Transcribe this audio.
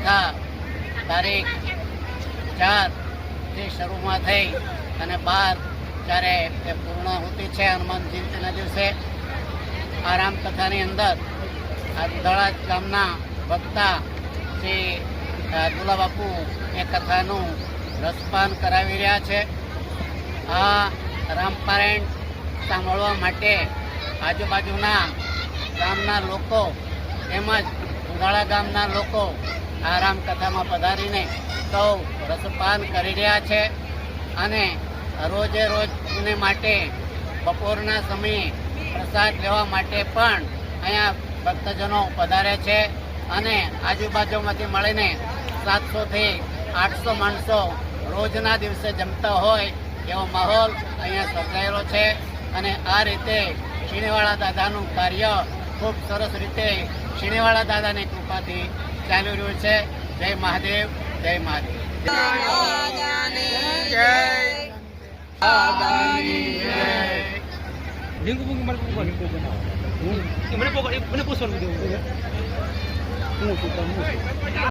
કથા તારીખ 4 શરૂમાં થઈ અને 12 પૂર્ણાહુતિ છે હનુમાન જયંતિના દિવસે. આ રામકથાની અંદર આ દુધાળા ગામના વક્તા શ્રી દુલાબાપુ એ કથાનું રસપાન કરાવી રહ્યા છે. આ રામપારાયણ સાંભળવા માટે આજુબાજુના ગામના લોકો તેમજ દુધાળા ગામના લોકો આ રામકથામાં પધારીને સૌ રસપાન કરી રહ્યા છે. અને રોજે રોજને માટે બપોરના સમયે પ્રસાદ લેવા માટે પણ અહીંયા ભક્તજનો પધારે છે. અને આજુબાજુમાંથી મળીને 700થી 800 માણસો રોજના દિવસે જમતા હોય એવો માહોલ અહીંયા સર્જાયેલો છે. અને આ રીતે શિણીવાળા દાદાનું કાર્ય ખૂબ સરસ રીતે શિણીવાળા દાદાની કૃપાથી ચાલી રહ્યું છે. જય મહાદેવ, જય મહાદેવ. મને